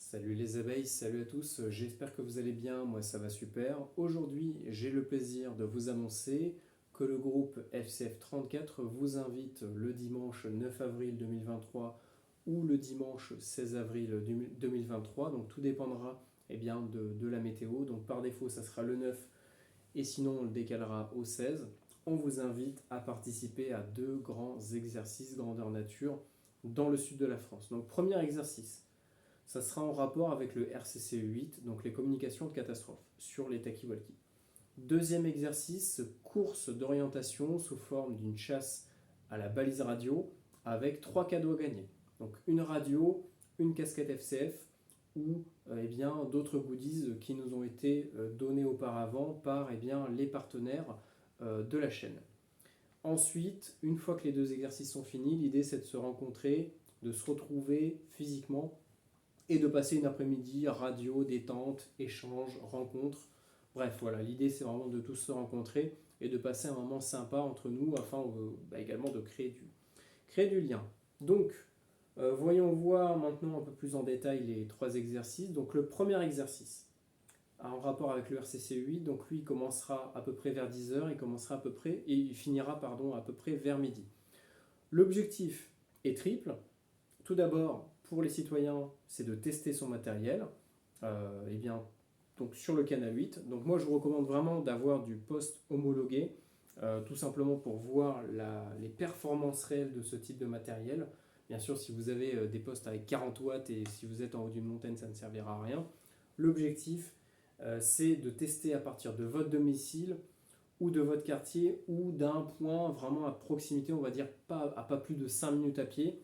Salut les abeilles, salut à tous, j'espère que vous allez bien, moi ça va super. Aujourd'hui, j'ai le plaisir de vous annoncer que le groupe FCF34 vous invite le dimanche 9 avril 2023 ou le dimanche 16 avril 2023, donc tout dépendra de la météo, donc par défaut ça sera le 9 et sinon on le décalera au 16. On vous invite à participer à deux grands exercices grandeur nature dans le sud de la France. Donc premier exercice, ça sera en rapport avec le RCCE 8, donc les communications de catastrophe, sur les talkie-walkie. Deuxième exercice, course d'orientation sous forme d'une chasse à la balise radio avec trois cadeaux à gagner. Donc une radio, une casquette FCF ou d'autres goodies qui nous ont été donnés auparavant par les partenaires de la chaîne. Ensuite, une fois que les deux exercices sont finis, l'idée c'est de se rencontrer, de se retrouver physiquement et de passer une après-midi radio, détente, échange, rencontre. Bref, voilà, l'idée c'est vraiment de tous se rencontrer et de passer un moment sympa entre nous afin également de créer du lien. Donc, voyons voir maintenant un peu plus en détail les trois exercices. Donc, le premier exercice, en rapport avec le RCC 8, donc lui il commencera à peu près vers 10h, il finira à peu près vers midi. L'objectif est triple. Tout d'abord, pour les citoyens, c'est de tester son matériel donc sur le canal 8. Donc moi, je vous recommande vraiment d'avoir du poste homologué, tout simplement pour voir les performances réelles de ce type de matériel. Bien sûr, si vous avez des postes avec 40 watts et si vous êtes en haut d'une montagne, ça ne servira à rien. L'objectif, c'est de tester à partir de votre domicile ou de votre quartier ou d'un point vraiment à proximité, on va dire pas plus de 5 minutes à pied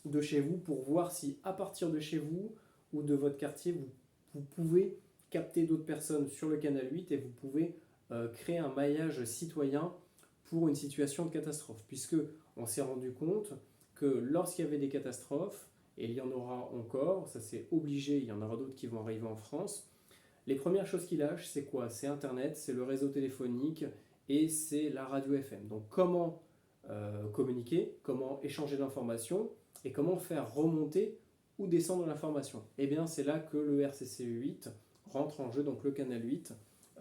de chez vous, pour voir si à partir de chez vous ou de votre quartier, vous pouvez capter d'autres personnes sur le canal 8 et vous pouvez créer un maillage citoyen pour une situation de catastrophe. Puisque on s'est rendu compte que lorsqu'il y avait des catastrophes, et il y en aura encore, ça c'est obligé, il y en aura d'autres qui vont arriver en France, les premières choses qui lâchent, c'est quoi? C'est Internet, c'est le réseau téléphonique et c'est la radio FM. Donc comment communiquer, comment échanger l'information et comment faire remonter ou descendre l'information. Et bien c'est là que le RCCE 8 rentre en jeu, donc le canal 8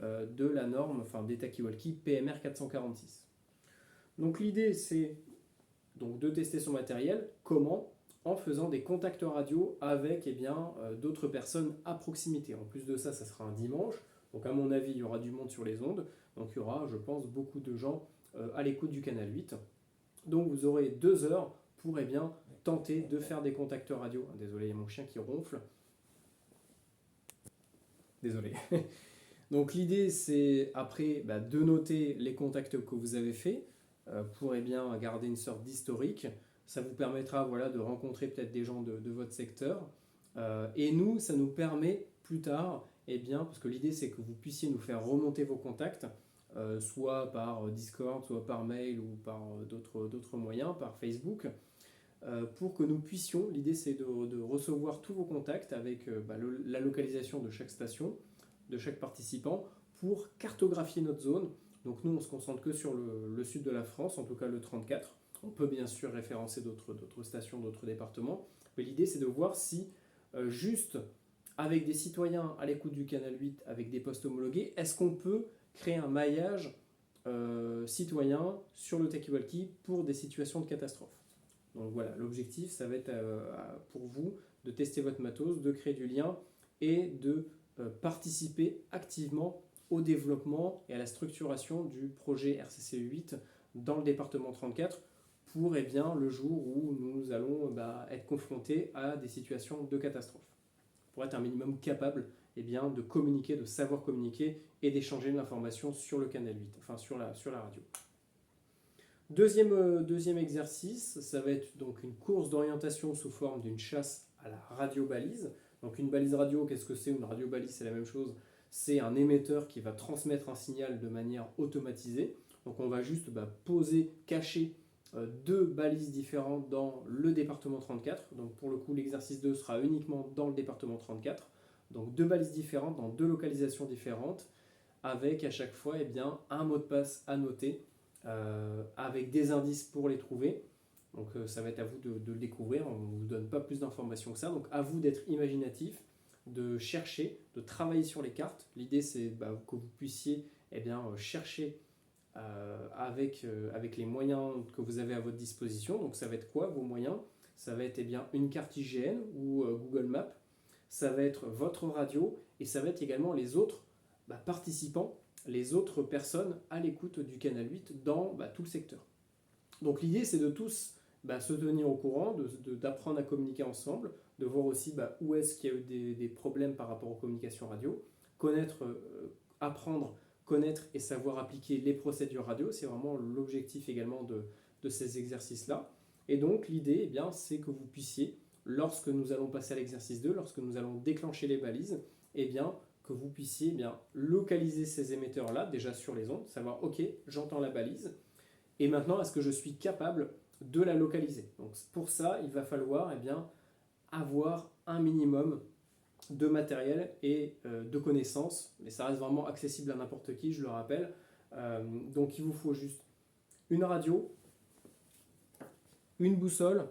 de la norme, des talkie-walkie PMR 446. Donc l'idée c'est donc de tester son matériel. Comment? En faisant des contacts radio avec d'autres personnes à proximité. En plus de ça, ça sera un dimanche. Donc à mon avis, il y aura du monde sur les ondes. Donc il y aura, je pense, beaucoup de gens à l'écoute du canal 8. Donc vous aurez 2 heures pour tenter de faire des contacts radio. Désolé, il y a mon chien qui ronfle. Désolé. Donc l'idée, c'est après de noter les contacts que vous avez faits pour garder une sorte d'historique. Ça vous permettra de rencontrer peut-être des gens de votre secteur. Et nous, ça nous permet plus tard, parce que l'idée c'est que vous puissiez nous faire remonter vos contacts, soit par Discord, soit par mail ou par d'autres moyens, par Facebook, pour que nous puissions, l'idée c'est de recevoir tous vos contacts avec la localisation de chaque station, de chaque participant, pour cartographier notre zone. Donc nous, on se concentre que sur le sud de la France, en tout cas le 34. On peut bien sûr référencer d'autres stations, d'autres départements, mais l'idée c'est de voir si, juste avec des citoyens à l'écoute du canal 8, avec des postes homologués, est-ce qu'on peut créer un maillage citoyen sur le talkie-walkie pour des situations de catastrophe. Donc voilà, l'objectif, ça va être pour vous de tester votre matos, de créer du lien et de participer activement au développement et à la structuration du projet RCCE 8 dans le département 34 pour le jour où nous allons être confrontés à des situations de catastrophe. Pour être un minimum capable de communiquer, de savoir communiquer et d'échanger de l'information sur le canal 8, sur la radio. Deuxième exercice, ça va être donc une course d'orientation sous forme d'une chasse à la radio-balise. Donc une balise radio, qu'est-ce que c'est? Une radio-balise, c'est la même chose. C'est un émetteur qui va transmettre un signal de manière automatisée. Donc on va juste poser, cacher deux balises différentes dans le département 34. Donc pour le coup, l'exercice 2 sera uniquement dans le département 34. Donc deux balises différentes dans deux localisations différentes, avec à chaque fois un mot de passe à noter, avec des indices pour les trouver. Donc ça va être à vous de le découvrir, on ne vous donne pas plus d'informations que ça, donc à vous d'être imaginatif, de chercher, de travailler sur les cartes. L'idée c'est que vous puissiez chercher avec les moyens que vous avez à votre disposition. Donc ça va être quoi vos moyens? Ça va être une carte IGN ou Google Maps, ça va être votre radio et ça va être également les autres participants, les autres personnes à l'écoute du Canal 8 dans tout le secteur. Donc l'idée c'est de tous se tenir au courant, d'apprendre à communiquer ensemble, de voir aussi où est-ce qu'il y a eu des problèmes par rapport aux communications radio, apprendre, connaître et savoir appliquer les procédures radio, c'est vraiment l'objectif également de ces exercices-là. Et donc l'idée c'est que vous puissiez, lorsque nous allons passer à l'exercice 2, lorsque nous allons déclencher les balises, que vous puissiez localiser ces émetteurs-là déjà sur les ondes, savoir ok, j'entends la balise, et maintenant est-ce que je suis capable de la localiser. Donc pour ça, il va falloir avoir un minimum de matériel et de connaissances, mais ça reste vraiment accessible à n'importe qui, je le rappelle. Donc il vous faut juste une radio, une boussole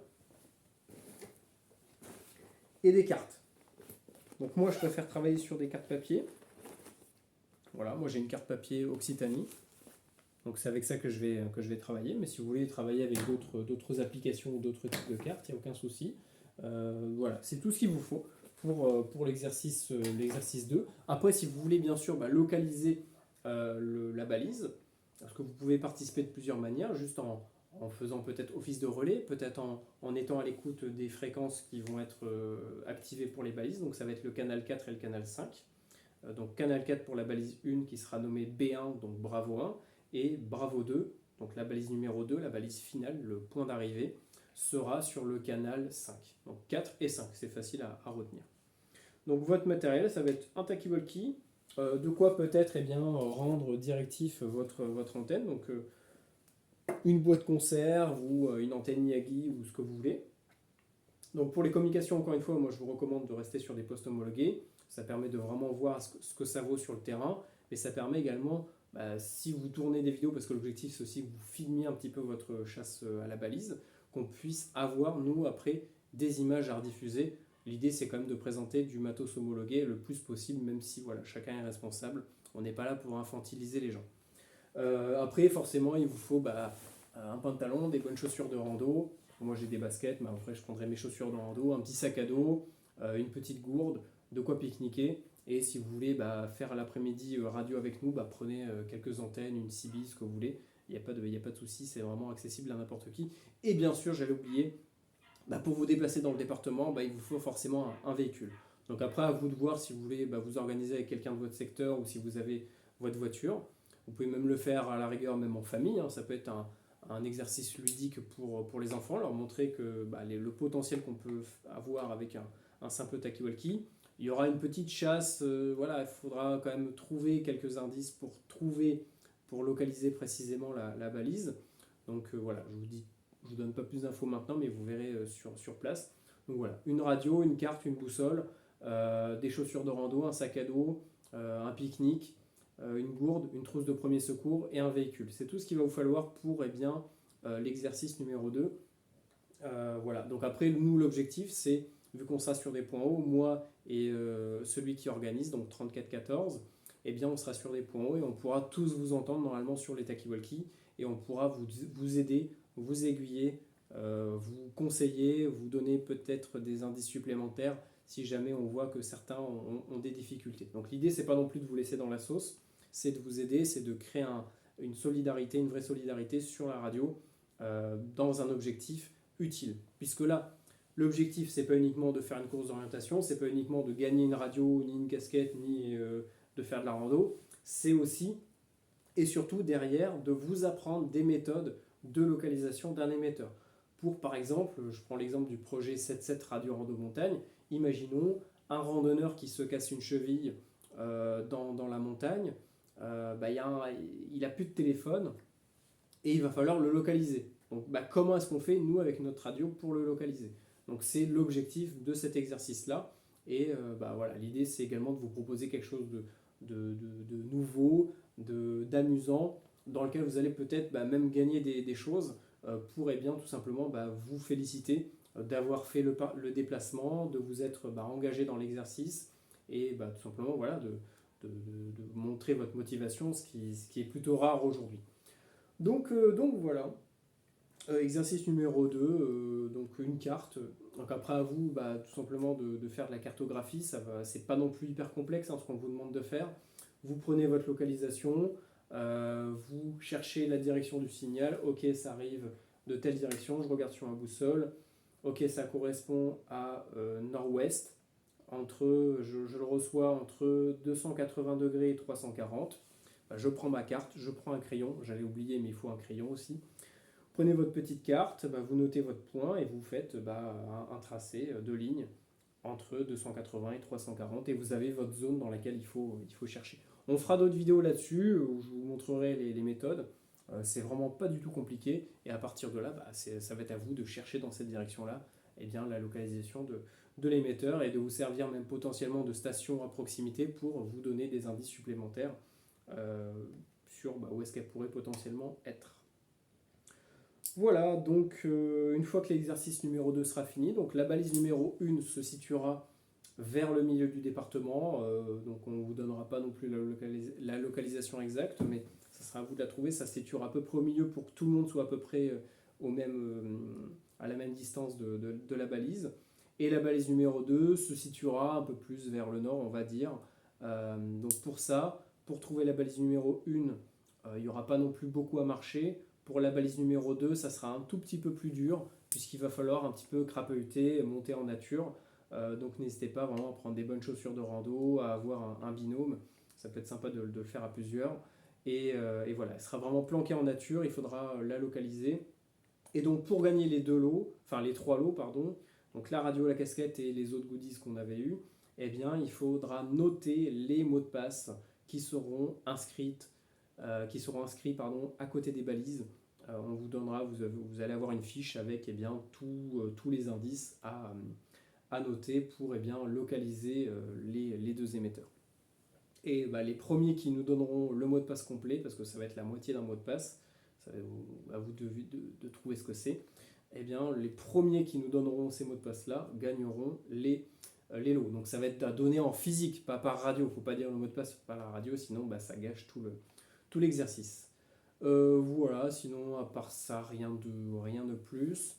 et des cartes. Donc moi je préfère travailler sur des cartes papier. Voilà, moi j'ai une carte papier Occitanie. Donc c'est avec ça que je vais travailler, mais si vous voulez travailler avec d'autres applications ou d'autres types de cartes, il n'y a aucun souci. Voilà, c'est tout ce qu'il vous faut pour l'exercice 2. Après, si vous voulez bien sûr localiser la balise, parce que vous pouvez participer de plusieurs manières, juste en faisant peut-être office de relais, peut-être en étant à l'écoute des fréquences qui vont être activées pour les balises, donc ça va être le canal 4 et le canal 5. Donc canal 4 pour la balise 1 qui sera nommée B1, donc Bravo 1, et Bravo 2, donc la balise numéro 2, la balise finale, le point d'arrivée, sera sur le canal 5. Donc 4 et 5, c'est facile à retenir. Donc votre matériel, ça va être un talkie-walkie, de quoi peut-être rendre directif votre antenne, donc une boîte conserve ou une antenne Miyagi ou ce que vous voulez. Donc pour les communications, encore une fois, moi je vous recommande de rester sur des postes homologués, ça permet de vraiment voir ce que ça vaut sur le terrain, mais ça permet également, si vous tournez des vidéos, parce que l'objectif c'est aussi que vous filmiez un petit peu votre chasse à la balise, qu'on puisse avoir, nous, après, des images à rediffuser. L'idée, c'est quand même de présenter du matos homologué le plus possible, même si chacun est responsable. On n'est pas là pour infantiliser les gens. Après, forcément, il vous faut un pantalon, des bonnes chaussures de rando. Moi, j'ai des baskets, mais après, je prendrai mes chaussures de rando, un petit sac à dos, une petite gourde, de quoi pique-niquer. Et si vous voulez faire l'après-midi radio avec nous, prenez quelques antennes, une CB, ce que vous voulez. Il n'y a pas de souci, c'est vraiment accessible à n'importe qui. Et bien sûr, j'allais oublier, pour vous déplacer dans le département, il vous faut forcément un véhicule. Donc après, à vous de voir si vous voulez vous organiser avec quelqu'un de votre secteur ou si vous avez votre voiture. Vous pouvez même le faire à la rigueur, même en famille. Ça peut être un exercice ludique pour les enfants, leur montrer que le potentiel qu'on peut avoir avec un simple talkie-walkie. Il y aura une petite chasse, il faudra quand même trouver quelques indices pour localiser précisément la balise. Donc je vous donne pas plus d'infos maintenant, mais vous verrez sur place. Donc voilà, une radio, une carte, une boussole, des chaussures de rando, un sac à dos, un pique-nique, une gourde, une trousse de premier secours et un véhicule. C'est tout ce qu'il va vous falloir pour l'exercice numéro 2. Voilà, donc après, nous, l'objectif, c'est, vu qu'on sera sur des points hauts, moi et celui qui organise, donc 3414, on sera sur des points hauts et on pourra tous vous entendre normalement sur les talkie-walkie et on pourra vous aider, vous aiguiller, vous conseiller, vous donner peut-être des indices supplémentaires si jamais on voit que certains ont des difficultés. Donc l'idée, c'est pas non plus de vous laisser dans la sauce, c'est de vous aider, c'est de créer une solidarité, une vraie solidarité sur la radio dans un objectif utile. Puisque là, l'objectif, c'est pas uniquement de faire une course d'orientation, c'est pas uniquement de gagner une radio, ni une casquette, ni de faire de la rando, c'est aussi et surtout derrière de vous apprendre des méthodes de localisation d'un émetteur. Pour par exemple, je prends l'exemple du projet 77 Radio Rando Montagne, imaginons un randonneur qui se casse une cheville dans la montagne, il n'a plus de téléphone et il va falloir le localiser. Donc comment est-ce qu'on fait nous avec notre radio pour le localiser? Donc c'est l'objectif de cet exercice-là. Et l'idée c'est également de vous proposer quelque chose de nouveau, d'amusant, dans lequel vous allez peut-être même gagner des choses. pour bien tout simplement vous féliciter d'avoir fait le déplacement, de vous être engagé dans l'exercice et tout simplement voilà, de montrer votre motivation, ce qui est plutôt rare aujourd'hui. Donc voilà. Exercice numéro 2, donc une carte. Donc après à vous tout simplement de faire de la cartographie, c'est pas non plus hyper complexe ce qu'on vous demande de faire. Vous prenez votre localisation, vous cherchez la direction du signal, ok ça arrive de telle direction, je regarde sur ma boussole, ok ça correspond à nord-ouest, je le reçois entre 280 degrés et 340. Je prends ma carte, je prends un crayon, j'allais oublier mais il faut un crayon aussi. Prenez votre petite carte, vous notez votre point et vous faites un tracé de ligne entre 280 et 340 et vous avez votre zone dans laquelle il faut chercher. On fera d'autres vidéos là-dessus où je vous montrerai les méthodes. C'est vraiment pas du tout compliqué et à partir de là, ça va être à vous de chercher dans cette direction-là la localisation de l'émetteur et de vous servir même potentiellement de station à proximité pour vous donner des indices supplémentaires sur où est-ce qu'elle pourrait potentiellement être. Voilà, donc une fois que l'exercice numéro 2 sera fini, donc la balise numéro 1 se situera vers le milieu du département, donc on ne vous donnera pas non plus la localisation exacte, mais ça sera à vous de la trouver, ça se situera à peu près au milieu pour que tout le monde soit à peu près à la même distance de la balise. Et la balise numéro 2 se situera un peu plus vers le nord, on va dire. Donc pour ça, pour trouver la balise numéro 1, il n'y aura pas non plus beaucoup à marcher. Pour la balise numéro 2, ça sera un tout petit peu plus dur, puisqu'il va falloir un petit peu crapahuter, monter en nature. Donc n'hésitez pas vraiment à prendre des bonnes chaussures de rando, à avoir un binôme. Ça peut être sympa de le faire à plusieurs. Et voilà, elle sera vraiment planquée en nature, il faudra la localiser. Et donc pour gagner les 3 lots, pardon, donc la radio, la casquette et les autres goodies qu'on avait eu, il faudra noter les mots de passe qui seront inscrits à côté des balises. On vous donnera, vous allez avoir une fiche avec tous les indices à noter pour localiser les deux émetteurs. Et les premiers qui nous donneront le mot de passe complet, parce que ça va être la moitié d'un mot de passe, à vous de trouver ce que c'est, les premiers qui nous donneront ces mots de passe-là gagneront les lots. Donc ça va être à donner en physique, pas par radio. Il ne faut pas dire le mot de passe par la radio, sinon ça gâche tout l'exercice. Voilà, sinon à part ça, rien de plus.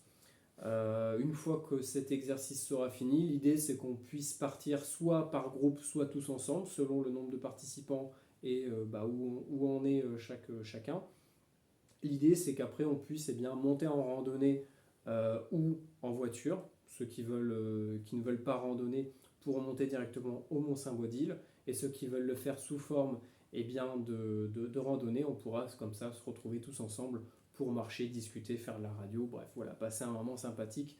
Une fois que cet exercice sera fini, l'idée c'est qu'on puisse partir soit par groupe, soit tous ensemble, selon le nombre de participants et où on est chacun. L'idée c'est qu'après on puisse monter en randonnée ou en voiture. Ceux qui ne veulent pas randonner pourront monter directement au Mont-Saint-Baudile, et ceux qui veulent le faire sous forme de randonnée, on pourra comme ça se retrouver tous ensemble pour marcher, discuter, faire de la radio, bref, voilà, passer un moment sympathique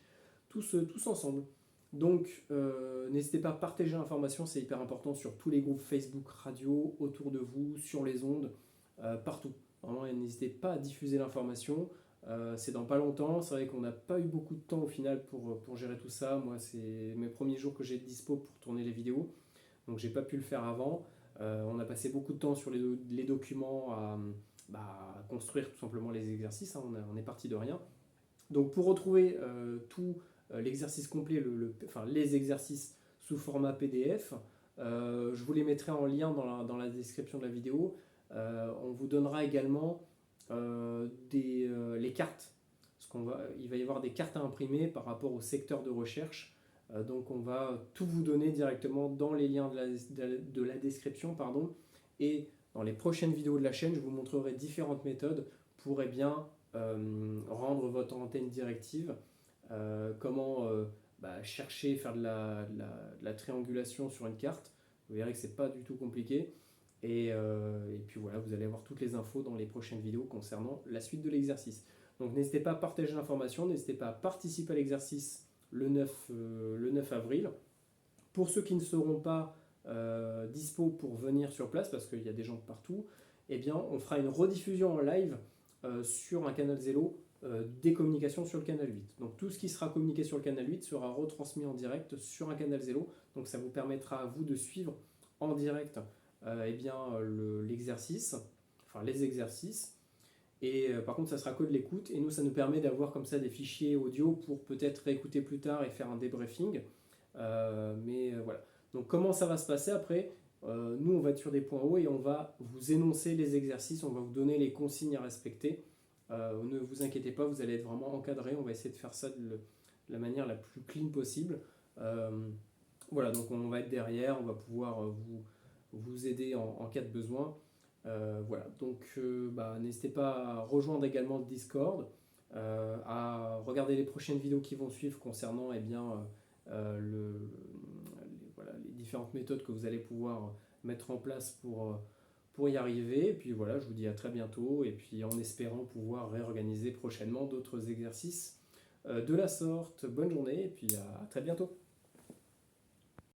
tous ensemble. Donc n'hésitez pas à partager l'information, c'est hyper important sur tous les groupes Facebook, radio, autour de vous, sur les ondes, partout. Vraiment, n'hésitez pas à diffuser l'information. C'est dans pas longtemps, c'est vrai qu'on n'a pas eu beaucoup de temps au final pour gérer tout ça. Moi, c'est mes premiers jours que j'ai de dispo pour tourner les vidéos, donc j'ai pas pu le faire avant. On a passé beaucoup de temps sur les documents à construire tout simplement les exercices, on est parti de rien. Donc pour retrouver tout l'exercice complet, les exercices sous format PDF, je vous les mettrai en lien dans la description de la vidéo. On vous donnera également les cartes, il va y avoir des cartes à imprimer par rapport au secteur de recherche. Donc on va tout vous donner directement dans les liens de la description, pardon. Et dans les prochaines vidéos de la chaîne, je vous montrerai différentes méthodes pour rendre votre antenne directive, comment chercher, faire de la triangulation sur une carte. Vous verrez que c'est pas du tout compliqué. Et puis voilà, vous allez avoir toutes les infos dans les prochaines vidéos concernant la suite de l'exercice. Donc n'hésitez pas à partager l'information, n'hésitez pas à participer à l'exercice le 9 avril. Pour ceux qui ne seront pas dispo pour venir sur place, parce qu'il y a des gens de partout, on fera une rediffusion en live sur un canal Zello des communications sur le canal 8. Donc tout ce qui sera communiqué sur le canal 8 sera retransmis en direct sur un canal Zello. Donc ça vous permettra à vous de suivre en direct l'exercice, les exercices. Et par contre, ça sera que de l'écoute. Et nous, ça nous permet d'avoir comme ça des fichiers audio pour peut-être réécouter plus tard et faire un débriefing. Voilà. Donc comment ça va se passer après? Nous, on va être sur des points hauts et on va vous énoncer les exercices, on va vous donner les consignes à respecter. Ne vous inquiétez pas, vous allez être vraiment encadré. On va essayer de faire ça de la manière la plus clean possible. Voilà, donc on va être derrière, on va pouvoir vous aider en cas de besoin. Voilà, donc n'hésitez pas à rejoindre également le Discord, à regarder les prochaines vidéos qui vont suivre concernant les différentes méthodes que vous allez pouvoir mettre en place pour y arriver. Et puis voilà, je vous dis à très bientôt, et puis en espérant pouvoir réorganiser prochainement d'autres exercices de la sorte. Bonne journée, et puis à très bientôt.